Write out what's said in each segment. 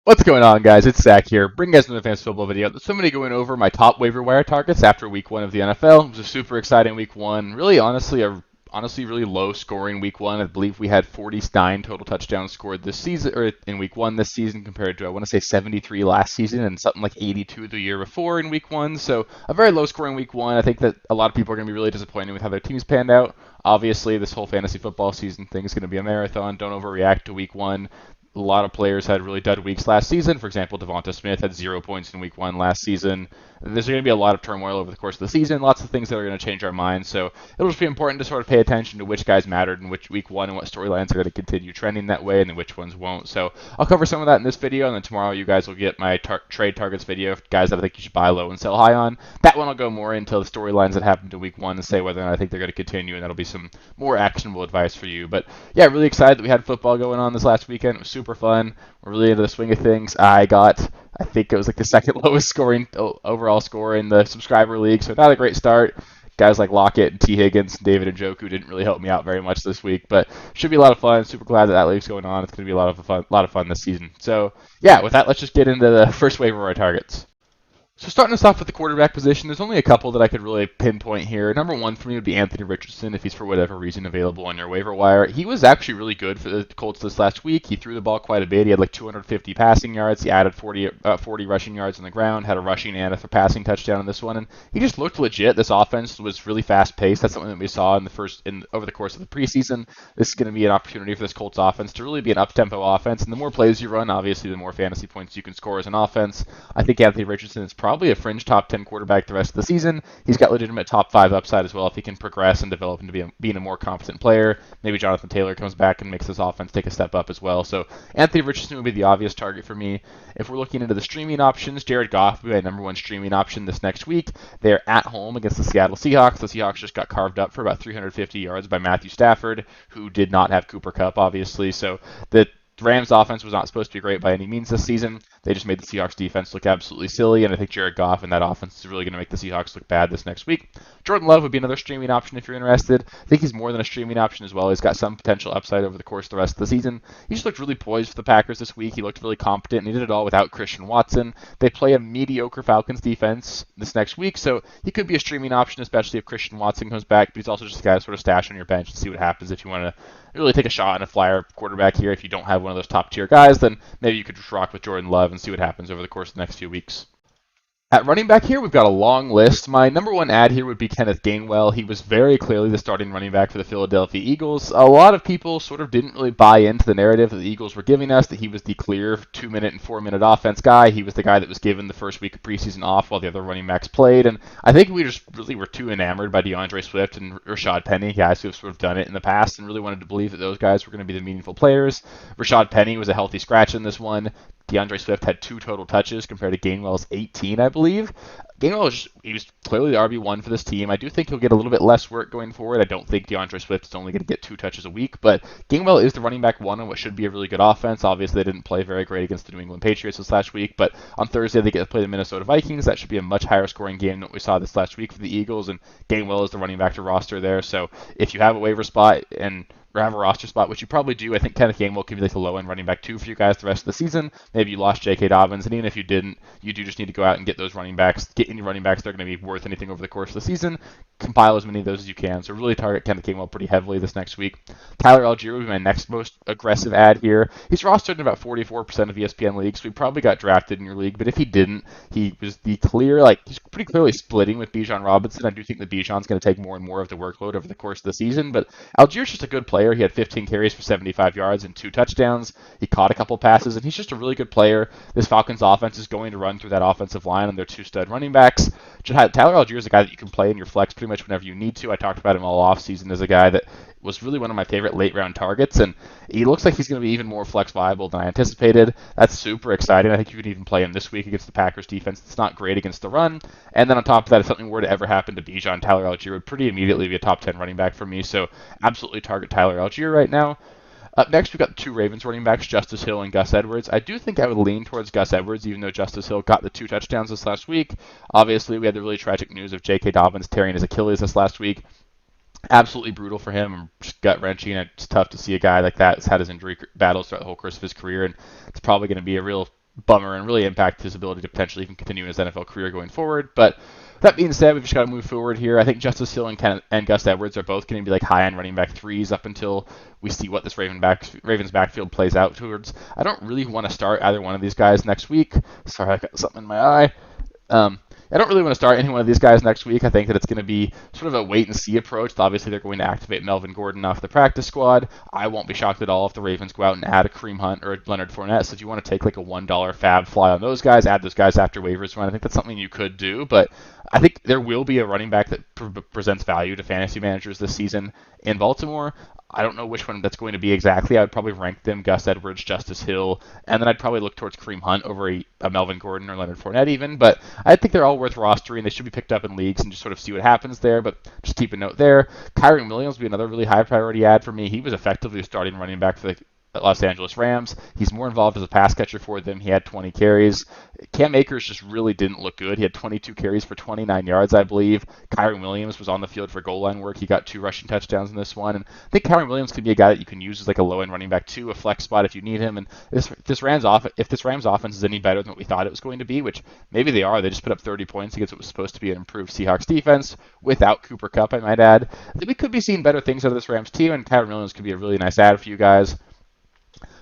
What's going on, guys? It's Zach here, bringing you guys another fantasy football video. Somebody going over my top waiver wire targets after week one of the NFL. It was a super exciting week one. Really, honestly really low scoring week one. I believe we had 49 total touchdowns scored this season, or in week one this season, compared to I want to say 73 last season and something like 82 the year before in week one. So a very low scoring week one. I think that a lot of people are going to be really disappointed with how their teams panned out. Obviously, this whole fantasy football season thing is going to be a marathon. Don't overreact to week one. A lot of players had really dud weeks last season. For example, Devonta Smith had 0 points in week one last season. There's going to be a lot of turmoil over the course of the season, lots of things that are going to change our minds. So it'll just be important to sort of pay attention to which guys mattered in which week one and what storylines are going to continue trending that way and then which ones won't. So I'll cover some of that in this video, and then tomorrow you guys will get my trade targets video, guys that I think you should buy low and sell high on. That one I'll go more into the storylines that happened in week one and say whether or not I think they're going to continue, and that'll be some more actionable advice for you. But yeah, really excited that we had football going on this last weekend. It was super fun. We're really into the swing of things. I think it was like the second lowest scoring overall score in the subscriber league, so not a great start. Guys like Lockett and T. Higgins and David Njoku didn't really help me out very much this week, but should be a lot of fun. Super glad that league's going on. It's going to be a lot of fun this season. So yeah, with that, let's just get into the first wave of our targets. So starting us off with the quarterback position, there's only a couple that I could really pinpoint here. Number one for me would be Anthony Richardson if he's for whatever reason available on your waiver wire. He was actually really good for the Colts this last week. He threw the ball quite a bit. He had like 250 passing yards. He added 40 rushing yards on the ground, had a rushing and a passing touchdown in this one, and he just looked legit. This offense was really fast paced. That's something that we saw over the course of the preseason. This is going to be an opportunity for this Colts offense to really be an up-tempo offense, and the more plays you run, obviously, the more fantasy points you can score as an offense. I think Anthony Richardson is probably a fringe top 10 quarterback the rest of the season. He's got legitimate top 5 upside as well if he can progress and develop into being a more competent player. Maybe Jonathan Taylor comes back and makes this offense take a step up as well. So Anthony Richardson would be the obvious target for me. If we're looking into the streaming options, Jared Goff would be my number one streaming option this next week. They're at home against the Seattle Seahawks. The Seahawks just got carved up for about 350 yards by Matthew Stafford, who did not have Cooper Kupp, obviously. So the Rams offense was not supposed to be great by any means this season. They just made the Seahawks defense look absolutely silly, and I think Jared Goff and that offense is really going to make the Seahawks look bad this next week. Jordan Love would be another streaming option if you're interested. I think he's more than a streaming option as well. He's got some potential upside over the course of the rest of the season. He just looked really poised for the Packers this week. He looked really competent, and he did it all without Christian Watson. They play a mediocre Falcons defense this next week, so he could be a streaming option, especially if Christian Watson comes back, but he's also just a guy to sort of stash on your bench and see what happens if you want to really take a shot on a flyer quarterback here. If you don't have one of those top tier guys, then maybe you could just rock with Jordan Love and see what happens over the course of the next few weeks. At running back here, we've got a long list. My number one ad here would be Kenneth Gainwell. He was very clearly the starting running back for the Philadelphia Eagles. A lot of people sort of didn't really buy into the narrative that the Eagles were giving us, that he was the clear 2-minute and 4-minute offense guy. He was the guy that was given the first week of preseason off while the other running backs played. And I think we just really were too enamored by DeAndre Swift and Rashad Penny, guys who have sort of done it in the past and really wanted to believe that those guys were going to be the meaningful players. Rashad Penny was a healthy scratch in this one. DeAndre Swift had 2 total touches compared to Gainwell's 18, I believe. Gainwell he was clearly the RB1 for this team. I do think he'll get a little bit less work going forward. I don't think DeAndre Swift is only going to get 2 touches a week, but Gainwell is the running back 1 on what should be a really good offense. Obviously, they didn't play very great against the New England Patriots this last week, but on Thursday they get to play the Minnesota Vikings. That should be a much higher scoring game than what we saw this last week for the Eagles, and Gainwell is the running back to roster there. So if you have a waiver spot or have a roster spot, which you probably do, I think Kenneth Gainwell could be like the low-end running back 2 for you guys the rest of the season. Maybe you lost J.K. Dobbins, and even if you didn't, you do just need to go out and get those running backs, get any running backs that are going to be worth anything over the course of the season. Compile as many of those as you can. So really target Kenneth Gainwell pretty heavily this next week. Tyler Algier would be my next most aggressive ad here. He's rostered in about 44% of ESPN leagues, so he probably got drafted in your league, but if he didn't, he was the clear, he's pretty clearly splitting with Bijan Robinson. I do think that Bijan's going to take more and more of the workload over the course of the season, but Algier's just a good player. He had 15 carries for 75 yards and 2 touchdowns. He caught a couple passes, and he's just a really good player. This Falcons offense is going to run through that offensive line and their 2 stud running backs. Tyler Algier is a guy that you can play in your flex pretty much whenever you need to. I talked about him all offseason as a guy that was really one of my favorite late round targets, and he looks like he's going to be even more flex viable than I anticipated. That's super exciting. I think you could even play him this week against the Packers defense. It's not great against the run. And then on top of that, if something were to ever happen to Bijan, Tyler Algier would pretty immediately be a top 10 running back for me. So absolutely target Tyler Algier right now. Up next, we've got 2 Ravens running backs, Justice Hill and Gus Edwards. I do think I would lean towards Gus Edwards, even though Justice Hill got the 2 touchdowns this last week. Obviously, we had the really tragic news of J.K. Dobbins tearing his Achilles this last week. Absolutely brutal for him, and just gut-wrenching. It's tough to see a guy like that who's had his injury battles throughout the whole course of his career, and it's probably going to be a real bummer and really impact his ability to potentially even continue his NFL career going forward. But that being said, we've just got to move forward here. I think Justice Hill and Gus Edwards are both going to be like high-end running back threes up until we see what this Ravens backfield plays out towards. I don't really want to start either one of these guys next week. Sorry, I got something in my eye. I don't really want to start any one of these guys next week. I think that it's going to be sort of a wait-and-see approach. Obviously, they're going to activate Melvin Gordon off the practice squad. I won't be shocked at all if the Ravens go out and add a Kareem Hunt or a Leonard Fournette. So if you want to take like a $1 fab fly on those guys, add those guys after waivers run, I think that's something you could do. But I think there will be a running back that presents value to fantasy managers this season in Baltimore. I don't know which one that's going to be exactly. I would probably rank them Gus Edwards, Justice Hill, and then I'd probably look towards Kareem Hunt over a Melvin Gordon or Leonard Fournette even. But I think they're all worth rostering. They should be picked up in leagues and just sort of see what happens there. But just keep a note there. Kyren Williams will be another really high priority add for me. He was effectively a starting running back for the Los Angeles Rams. He's more involved as a pass catcher for them. He had 20 carries. Cam Akers just really didn't look good. He had 22 carries for 29 yards, I believe. Kyren Williams was on the field for goal line work. He got 2 rushing touchdowns in this one. And I think Kyren Williams could be a guy that you can use as like a low-end running back too, a flex spot if you need him. And if this Rams offense is any better than what we thought it was going to be, which maybe they are, they just put up 30 points against what was supposed to be an improved Seahawks defense without Cooper Kupp, I might add. I think we could be seeing better things out of this Rams team, and Kyren Williams could be a really nice add for you guys.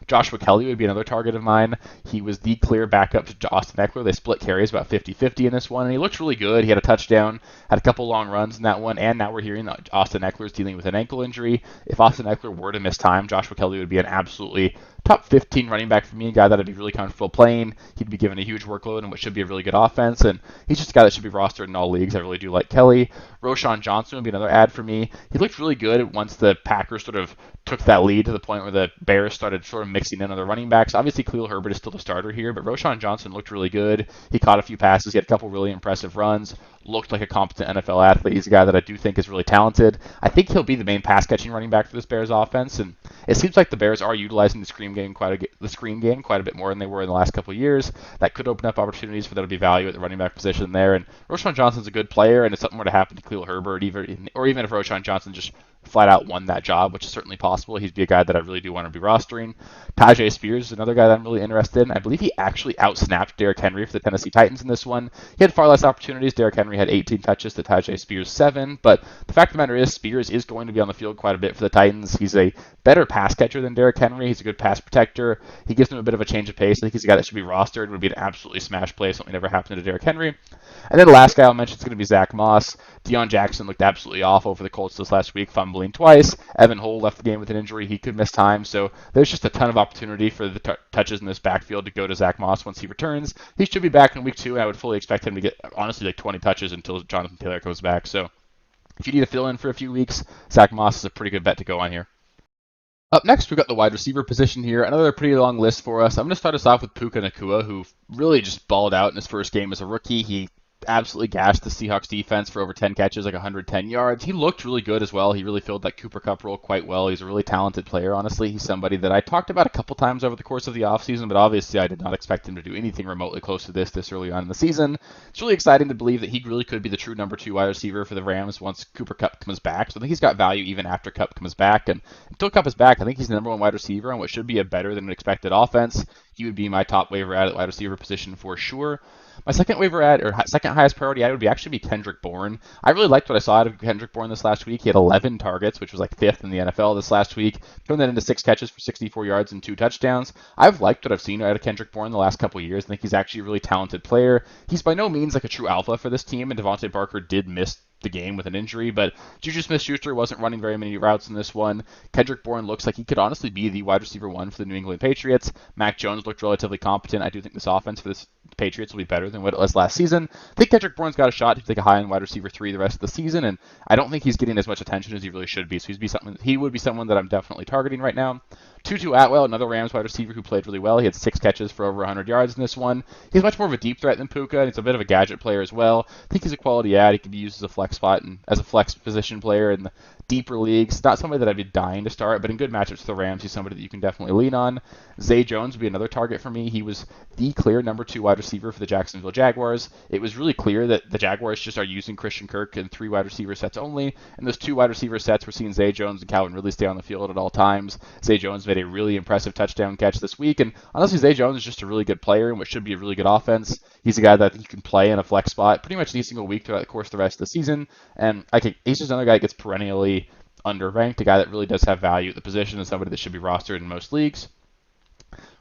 Joshua Kelly would be another target of mine. He was the clear backup to Austin Eckler. They split carries about 50-50 in this one, and he looked really good. He had a touchdown, had a couple long runs in that one, and now we're hearing that Austin Eckler is dealing with an ankle injury. If Austin Eckler were to miss time, Joshua Kelly would be an absolutely top 15 running back for me, a guy that I'd be really comfortable playing. He'd be given a huge workload in what should be a really good offense, and he's just a guy that should be rostered in all leagues. I really do like Kelly. Roschon Johnson would be another add for me. He looked really good once the Packers sort of took that lead to the point where the Bears started sort of mixing in other running backs. Obviously, Khalil Herbert is still the starter here, but Roschon Johnson looked really good. He caught a few passes. He had a couple really impressive runs. Looked like a competent NFL athlete. He's a guy that I do think is really talented. I think he'll be the main pass-catching running back for this Bears offense, and it seems like the Bears are utilizing the screen game quite a bit more than they were in the last couple of years. That could open up opportunities for there to be value at the running back position there. And Roschon Johnson's a good player, and if something were to happen to Khalil Herbert, even if Roschon Johnson just flat out won that job, which is certainly possible, he'd be a guy that I really do want to be rostering. Tajay Spears is another guy that I'm really interested in. I believe he actually outsnapped Derrick Henry for the Tennessee Titans in this one. He had far less opportunities. Derrick Henry had 18 touches to Tajay Spears 7, but the fact of the matter is Spears is going to be on the field quite a bit for the Titans. He's a better pass catcher than Derrick Henry. He's a good pass protector. He gives them a bit of a change of pace. I think he's a guy that should be rostered. It would be an absolutely smash play if something ever happened to Derrick Henry. And then the last guy I'll mention is going to be Zach Moss. Deion Jackson looked absolutely off over the Colts this last week, fumbling twice. Evan Hull left the game with an injury. He could miss time. So there's just a ton of opportunity for the touches in this backfield to go to Zach Moss once he returns. He should be back in week 2, and I would fully expect him to get, honestly, like 20 touches until Jonathan Taylor comes back. So if you need to fill in for a few weeks, Zach Moss is a pretty good bet to go on here. Up next, we've got the wide receiver position here. Another pretty long list for us. I'm going to start us off with Puka Nacua, who really just balled out in his first game as a rookie. He absolutely gashed the Seahawks defense for over 10 catches, like 110 yards. He looked really good as well. He really filled that Cooper Kupp role quite well. He's a really talented player, honestly. He's somebody that I talked about a couple times over the course of the offseason, but obviously I did not expect him to do anything remotely close to this early on in the season. It's really exciting to believe that he really could be the true number 2 wide receiver for the Rams once Cooper Kupp comes back. So I think he's got value even after Kupp comes back. And until Kupp is back, I think he's the number 1 wide receiver on what should be a better than expected offense. He would be my top waiver ad at wide receiver position for sure. My second waiver ad, or second highest priority ad, would actually be Kendrick Bourne. I really liked what I saw out of Kendrick Bourne this last week. He had 11 targets, which was like 5th in the NFL this last week. Turned that into 6 catches for 64 yards and 2 touchdowns. I've liked what I've seen out of Kendrick Bourne the last couple of years. I think he's actually a really talented player. He's by no means like a true alpha for this team, and Devontae Parker did miss the game with an injury, but Juju Smith-Schuster wasn't running very many routes in this one. Kendrick Bourne looks like he could honestly be the wide receiver 1 for the New England Patriots. Mac Jones looked relatively competent. I do think this offense for this Patriots will be better than what it was last season. I think Kendrick Bourne's got a shot to take a high-end wide receiver 3 the rest of the season, and I don't think he's getting as much attention as he really should be, so he would be someone that I'm definitely targeting right now. Tutu Atwell, another Rams wide receiver who played really well. He had 6 catches for over 100 yards in this one. He's much more of a deep threat than Puka, and he's a bit of a gadget player as well. I think he's a quality ad. He can be used as a flex spot and as a flex position player in the Deeper leagues, not somebody that I'd be dying to start, but in good matchups for the Rams, he's somebody that you can definitely lean on. Zay Jones would be another target for me. He was the clear number 2 wide receiver for the Jacksonville Jaguars. It was really clear that the Jaguars just are using Christian Kirk in 3 wide receiver sets only, and those 2 wide receiver sets, we're seeing Zay Jones and Calvin Ridley stay on the field at all times. Zay Jones made a really impressive touchdown catch this week, and honestly, Zay Jones is just a really good player in what should be a really good offense. He's a guy that you can play in a flex spot pretty much any single week throughout the course of the rest of the season, and he's just another guy that gets perennially underranked, a guy that really does have value at the position and somebody that should be rostered in most leagues.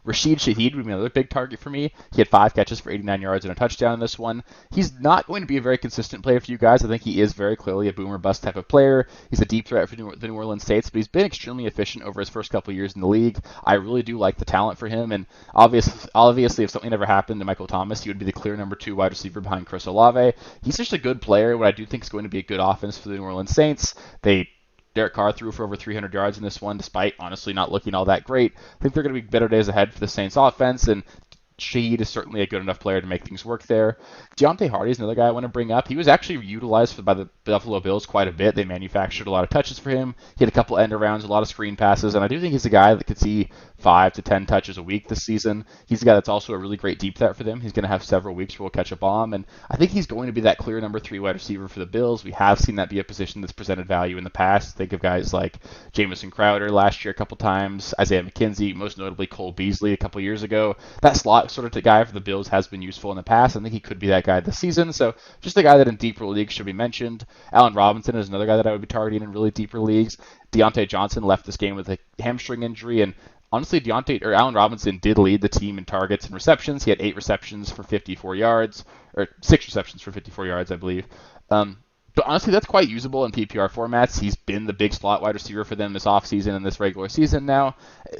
Rashid Shaheed would be another big target for me. He had 5 catches for 89 yards and a touchdown in this one. He's not going to be a very consistent player for you guys. I think he is very clearly a boomer bust type of player. He's a deep threat for the New Orleans Saints, but he's been extremely efficient over his first couple of years in the league. I really do like the talent for him, and obviously if something ever happened to Michael Thomas, he would be the clear number 2 wide receiver behind Chris Olave. He's just a good player. What I do think is going to be a good offense for the New Orleans Saints. Derek Carr threw for over 300 yards in this one, despite honestly not looking all that great. I think they're going to be better days ahead for the Saints offense, and Shaheed is certainly a good enough player to make things work there. Deontay Hardy is another guy I want to bring up. He was actually utilized by the Buffalo Bills quite a bit. They manufactured a lot of touches for him. He had a couple end arounds, a lot of screen passes, and I do think he's a guy that could see 5 to 10 touches a week this season. He's a guy that's also a really great deep threat for them. He's going to have several weeks where we'll catch a bomb, and I think he's going to be that clear number 3 wide receiver for the Bills. We have seen that be a position that's presented value in the past. Think of guys like Jamison Crowder last year a couple times, Isaiah McKenzie, most notably Cole Beasley a couple years ago. That slot sort of guy for the Bills has been useful in the past. I think he could be that guy this season. So just a guy that in deeper leagues should be mentioned. Allen Robinson is another guy that I would be targeting in really deeper leagues. Deontay Johnson left this game with a hamstring injury, and honestly, Allen Robinson did lead the team in targets and receptions. He had 8 receptions for 54 yards, or 6 receptions for 54 yards, I believe. But honestly, that's quite usable in PPR formats. He's been the big slot wide receiver for them this offseason and this regular season now.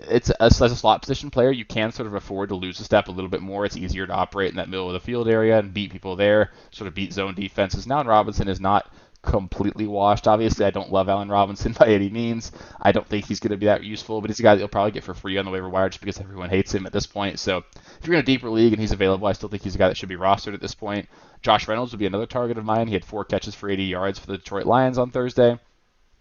As a slot position player, you can sort of afford to lose a step a little bit more. It's easier to operate in that middle of the field area and beat people there, sort of beat zone defenses. Now, Robinson is not completely washed. Obviously, I don't love Allen Robinson by any means. I don't think he's going to be that useful, but he's a guy that you'll probably get for free on the waiver wire just because everyone hates him at this point. So if you're in a deeper league and he's available, I still think he's a guy that should be rostered at this point. Josh Reynolds would be another target of mine. He had 4 catches for 80 yards for the Detroit Lions on Thursday.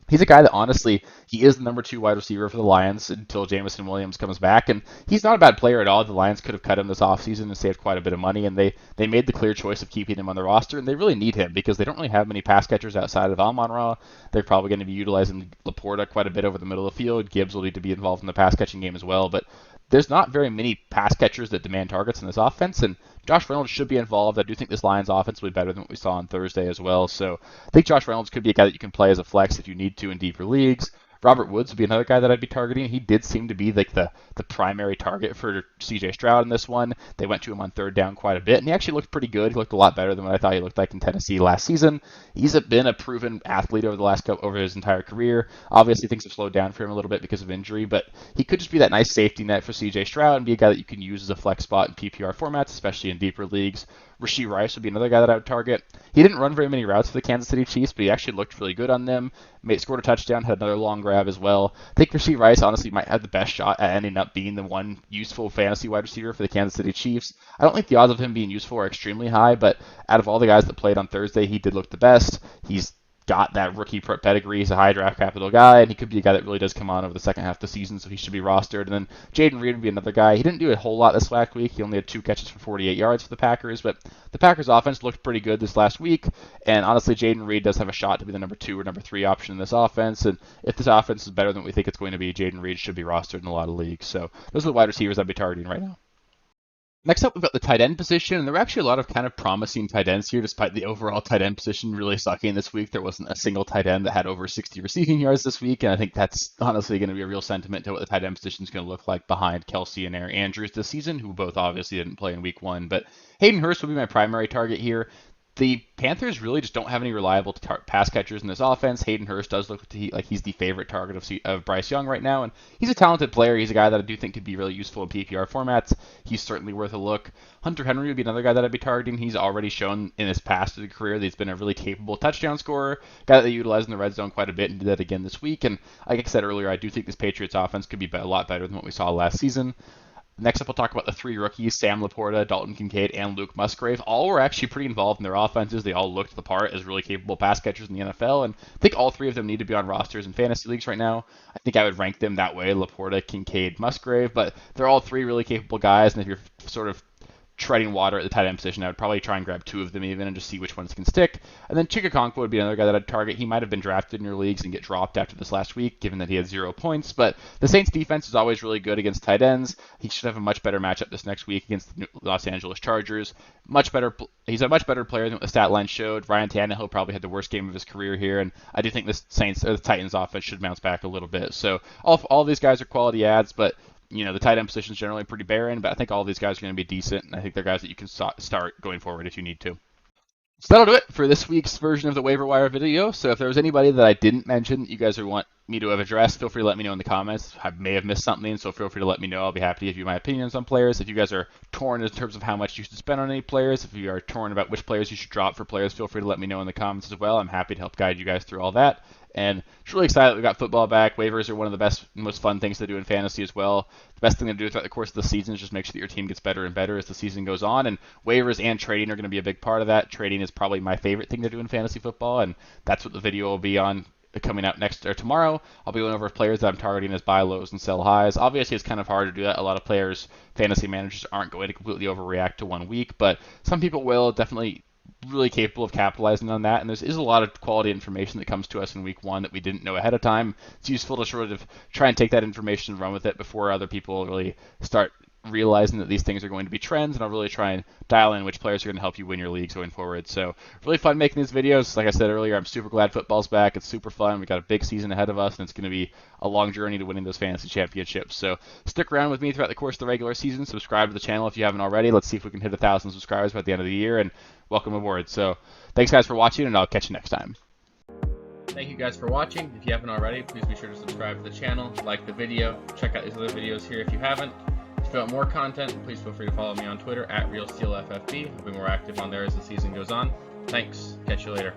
He's a guy that, honestly, he is the number 2 wide receiver for the Lions until Jameson Williams comes back, and he's not a bad player at all. The Lions could have cut him this offseason and saved quite a bit of money, and they made the clear choice of keeping him on the roster, and they really need him because they don't really have many pass catchers outside of Amon-Ra. They're probably going to be utilizing Laporta quite a bit over the middle of the field. Gibbs will need to be involved in the pass-catching game as well, but there's not very many pass catchers that demand targets in this offense, and Josh Reynolds should be involved. I do think this Lions offense will be better than what we saw on Thursday as well. So I think Josh Reynolds could be a guy that you can play as a flex if you need to in deeper leagues. Robert Woods would be another guy that I'd be targeting. He did seem to be like the primary target for CJ Stroud in this one. They went to him on 3rd down quite a bit, and he actually looked pretty good. He looked a lot better than what I thought he looked like in Tennessee last season. He's been a proven athlete over his entire career. Obviously, things have slowed down for him a little bit because of injury, but he could just be that nice safety net for CJ Stroud and be a guy that you can use as a flex spot in PPR formats, especially in deeper leagues. Rashee Rice would be another guy that I would target. He didn't run very many routes for the Kansas City Chiefs, but he actually looked really good on them. Scored a touchdown, had another long grab as well. I think Rashee Rice honestly might have the best shot at ending up being the one useful fantasy wide receiver for the Kansas City Chiefs. I don't think the odds of him being useful are extremely high, but out of all the guys that played on Thursday, he did look the best. He's got that rookie pedigree. He's a high draft capital guy, and he could be a guy that really does come on over the second half of the season, so he should be rostered. And then Jaden Reed would be another guy. He didn't do a whole lot this last week. He only had 2 catches for 48 yards for the Packers, but the Packers offense looked pretty good this last week, and honestly, Jaden Reed does have a shot to be the number 2 or number 3 option in this offense, and if this offense is better than we think it's going to be, Jaden Reed should be rostered in a lot of leagues. So those are the wide receivers I'd be targeting right now. Next up, we've got the tight end position, and there were actually a lot of kind of promising tight ends here, despite the overall tight end position really sucking this week. There wasn't a single tight end that had over 60 receiving yards this week, and I think that's honestly going to be a real sentiment to what the tight end position is going to look like behind Kelsey and Aaron Andrews this season, who both obviously didn't play in week 1. But Hayden Hurst will be my primary target here. The Panthers really just don't have any reliable pass catchers in this offense. Hayden Hurst does look like he's the favorite target of Bryce Young right now, and he's a talented player. He's a guy that I do think could be really useful in PPR formats. He's certainly worth a look. Hunter Henry would be another guy that I'd be targeting. He's already shown in his past career that he's been a really capable touchdown scorer, guy that they utilize in the red zone quite a bit, and did that again this week. And like I said earlier, I do think this Patriots offense could be a lot better than what we saw last season. Next up, we'll talk about the three rookies, Sam Laporta, Dalton Kincaid, and Luke Musgrave. All were actually pretty involved in their offenses. They all looked the part as really capable pass catchers in the NFL, and I think all three of them need to be on rosters in fantasy leagues right now. I think I would rank them that way, Laporta, Kincaid, Musgrave, but they're all three really capable guys, and if you're sort of treading water at the tight end position, I would probably try and grab two of them even and just see which ones can stick. And then Chikakonkwo would be another guy that I'd target. He might have been drafted in your leagues and get dropped after this last week, given that he had 0 points. But the Saints defense is always really good against tight ends. He should have a much better matchup this next week against the Los Angeles Chargers. He's a much better player than what the stat line showed. Ryan Tannehill probably had the worst game of his career here, and I do think the Titans offense should bounce back a little bit. So all these guys are quality ads, but the tight end position is generally pretty barren, but I think all of these guys are going to be decent, and I think they're guys that you can start going forward if you need to. So that'll do it for this week's version of the waiver wire video. So if there was anybody that I didn't mention that you guys want me to have addressed, feel free to let me know in the comments. I may have missed something, so feel free to let me know. I'll be happy to give you my opinions on players. If you guys are torn in terms of how much you should spend on any players, if you are torn about which players you should drop for players, feel free to let me know in the comments as well. I'm happy to help guide you guys through all that. And just really excited that we got football back. Waivers are one of the best, most fun things to do in fantasy as well. The best thing to do throughout the course of the season is just make sure that your team gets better and better as the season goes on. And waivers and trading are going to be a big part of that. Trading is probably my favorite thing to do in fantasy football, and that's what the video will be on coming out next or tomorrow. I'll be going over players that I'm targeting as buy lows and sell highs. Obviously, it's kind of hard to do that. A lot of players, fantasy managers, aren't going to completely overreact to 1 week, but some people will. Definitely really capable of capitalizing on that, and there is a lot of quality information that comes to us in week 1 that we didn't know ahead of time. It's useful to sort of try and take that information and run with it before other people really start realizing that these things are going to be trends, and I'll really try and dial in which players are going to help you win your leagues going forward. So really fun making these videos. Like I said earlier, I'm super glad football's back. It's super fun. We got a big season ahead of us, and it's going to be a long journey to winning those fantasy championships. So stick around with me throughout the course of the regular season. Subscribe to the channel if you haven't already. Let's see if we can hit 1,000 subscribers by the end of the year, and welcome aboard. So thanks guys for watching, and I'll catch you next time. Thank you guys for watching. If you haven't already, please be sure to subscribe to the channel, like the video, check out these other videos here if you haven't. If you want more content, please feel free to follow me on Twitter at RealSteelFFB. I'll be more active on there as the season goes on. Thanks. Catch you later.